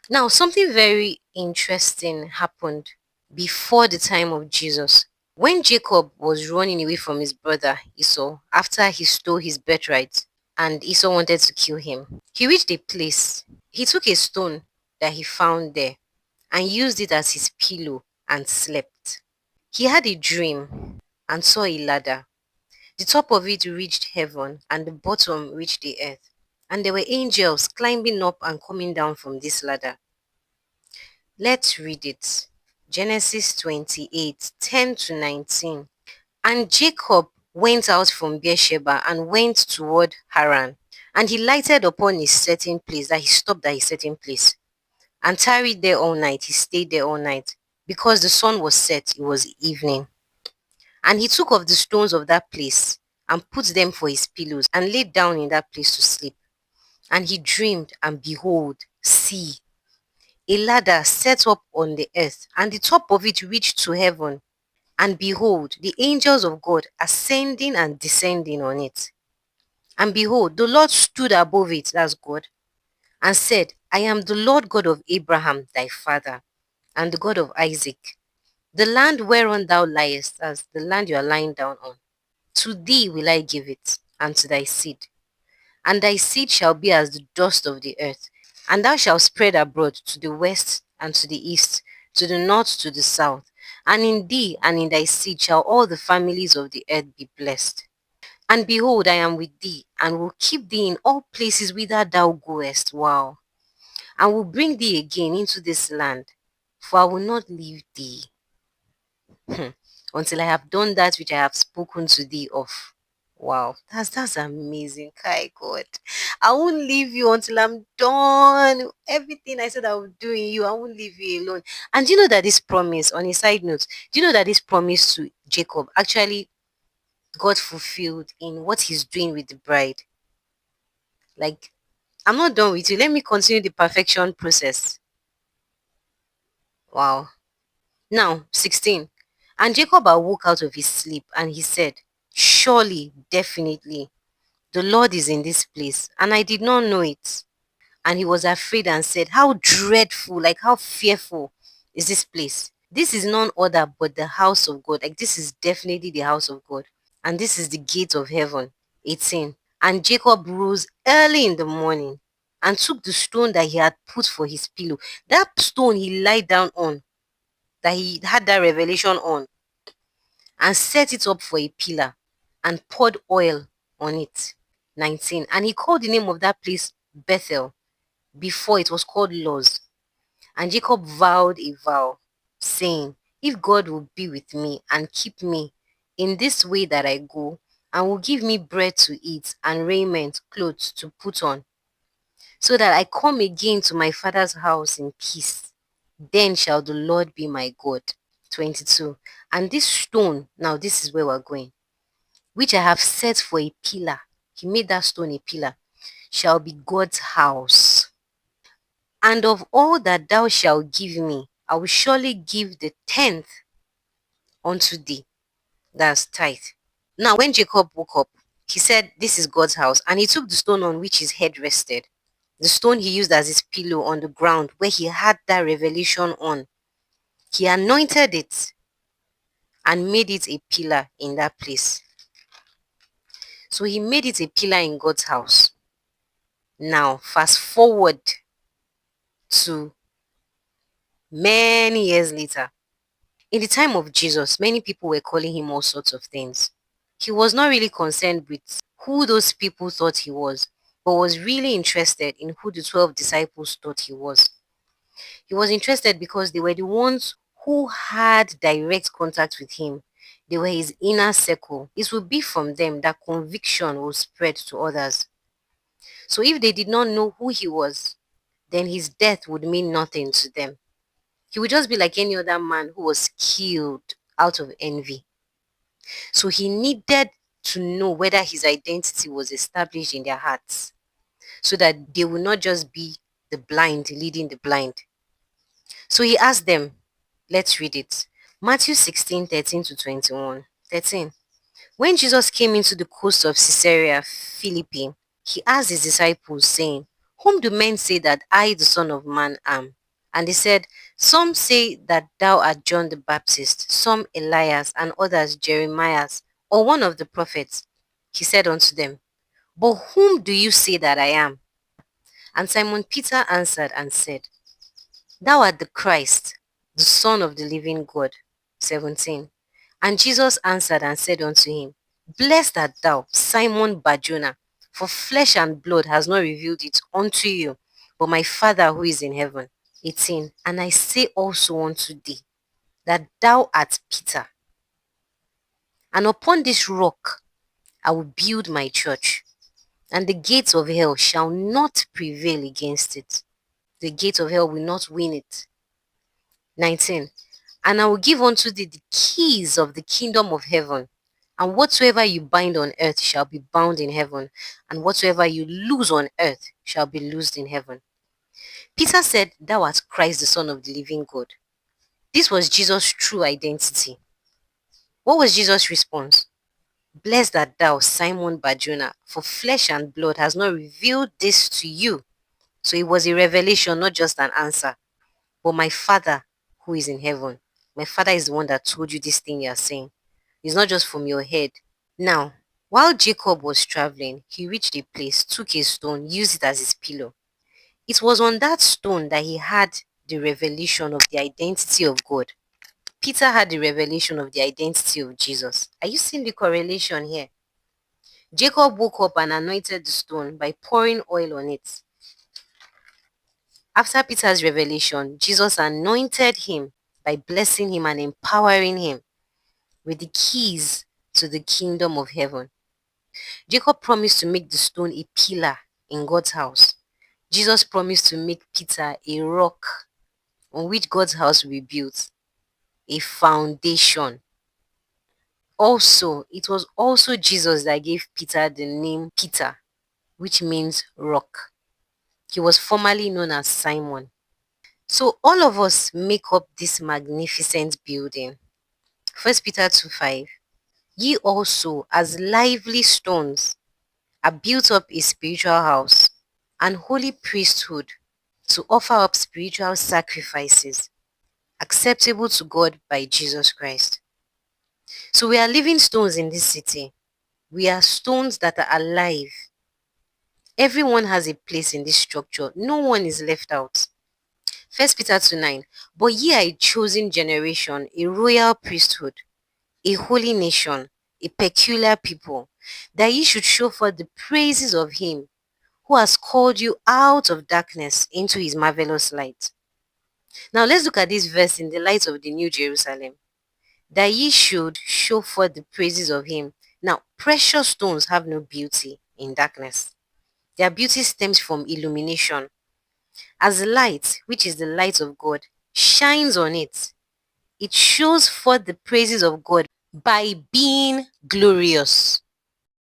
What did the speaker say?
Now, something very interesting happened before the time of Jesus. When Jacob was running away from his brother Esau after he stole his birthright and Esau wanted to kill him, he reached a place. He took a stone that he found there and used it as his pillow and slept. He had a dream and saw a ladder. The top of it reached heaven and the bottom reached the earth. And there were angels climbing up and coming down from this ladder. Let's read it. Genesis 28:10 to 19. And Jacob went out from Beersheba and went toward Haran. And he lighted upon a certain place, that he stopped at a certain place, and tarried there all night. He stayed there all night. Because the sun was set, it was evening. And he took of the stones of that place and put them for his pillows and laid down in that place to sleep. And he dreamed, and behold, see, a ladder set up on the earth, and the top of it reached to heaven. And behold, the angels of God ascending and descending on it. And behold, the Lord stood above it, that's God, and said, I am the Lord God of Abraham thy father, and the God of Isaac. The land whereon thou liest, as the land you are lying down on, to thee will I give it, and to thy seed. And thy seed shall be as the dust of the earth, and thou shalt spread abroad to the west and to the east, to the north, to the south. And in thee and in thy seed shall all the families of the earth be blessed. And behold, I am with thee, and will keep thee in all places whither thou goest. Wow. And will bring thee again into this land, for I will not leave thee until I have done that which I have spoken to thee of. Wow, that's amazing. Kai God. I won't leave you until I'm done. Everything I said I would do in you, I won't leave you alone. And do you know that this promise, on a side note, do you know that this promise to Jacob actually got fulfilled in what he's doing with the bride? Like, I'm not done with you. Let me continue the perfection process. Wow. Now, 16. And Jacob awoke out of his sleep and he said, surely, definitely, the Lord is in this place, and I did not know it. And he was afraid and said, how dreadful, like how fearful is this place? This is none other but the house of God. Like, this is definitely the house of God. And this is the gate of heaven. 18. And Jacob rose early in the morning and took the stone that he had put for his pillow. That stone he lied down on, that he had that revelation on, and set it up for a pillar and poured oil on it. 19. And he called the name of that place Bethel. Before it was called Luz. And Jacob vowed a vow, saying, if God will be with me and keep me in this way that I go, and will give me bread to eat and raiment, clothes to put on, so that I come again to my father's house in peace, then shall the Lord be my God. 22. And this stone, now this is where we're going, which I have set for a pillar, he made that stone a pillar, shall be God's house. And of all that thou shalt give me, I will surely give the tenth unto thee. That's tithe. Now, when Jacob woke up, he said, this is God's house. And he took the stone on which his head rested, the stone he used as his pillow on the ground where he had that revelation on. He anointed it and made it a pillar in that place. So he made it a pillar in God's house. Now, fast forward to many years later. In the time of Jesus, many people were calling him all sorts of things. He was not really concerned with who those people thought he was, but was really interested in who the 12 disciples thought he was. He was interested because they were the ones who had direct contact with him. They were his inner circle. It would be from them that conviction will spread to others. So if they did not know who he was, then his death would mean nothing to them. He would just be like any other man who was killed out of envy. So he needed to know whether his identity was established in their hearts so that they will not just be the blind leading the blind. So he asked them, let's read it. Matthew 16:13 to 21. 13. When Jesus came into the coast of Caesarea Philippi, he asked his disciples, saying, Whom do men say that I, the Son of Man, am? And he said, Some say that thou art John the Baptist, some Elias, and others Jeremiah, or one of the prophets. He said unto them, But whom do you say that I am? And Simon Peter answered and said, Thou art the Christ, the Son of the living God. 17. And Jesus answered and said unto him, Blessed art thou, Simon Barjona, for flesh and blood has not revealed it unto you, but my Father who is in heaven. 18. And I say also unto thee, that thou art Peter, and upon this rock I will build my church, and the gates of hell shall not prevail against it. The gate of hell will not win it. 19. And I will give unto thee the keys of the kingdom of heaven. And whatsoever you bind on earth shall be bound in heaven, and whatsoever you loose on earth shall be loosed in heaven. Peter said, Thou art Christ, the Son of the living God. This was Jesus' true identity. What was Jesus' response? Blessed art thou, Simon Barjona, for flesh and blood has not revealed this to you. So it was a revelation, not just an answer. But my Father who is in heaven, my Father is the one that told you this thing you are saying. It's not just from your head. Now, while Jacob was traveling, he reached a place, took a stone, used it as his pillow. It was on that stone that he had the revelation of the identity of God. Peter had the revelation of the identity of Jesus. Are you seeing the correlation here? Jacob woke up and anointed the stone by pouring oil on it. After Peter's revelation, Jesus anointed him by blessing him and empowering him with the keys to the kingdom of heaven. Jacob promised to make the stone a pillar in God's house. Jesus promised to make Peter a rock on which God's house will be built, a foundation. Also, it was also Jesus that gave Peter the name Peter, which means rock. He was formerly known as Simon. So all of us make up this magnificent building. 1 Peter 2:5. Ye also, as lively stones, are built up a spiritual house and holy priesthood to offer up spiritual sacrifices acceptable to God by Jesus Christ. So we are living stones in this city. We are stones that are alive. Everyone has a place in this structure. No one is left out. 1 Peter 2:9. But ye are a chosen generation, a royal priesthood, a holy nation, a peculiar people, that ye should show forth the praises of him who has called you out of darkness into his marvelous light. Now let's look at this verse in the light of the New Jerusalem. That ye should show forth the praises of him. Now, precious stones have no beauty in darkness. Their beauty stems from illumination. As the light, which is the light of God, shines on it, it shows forth the praises of God by being glorious.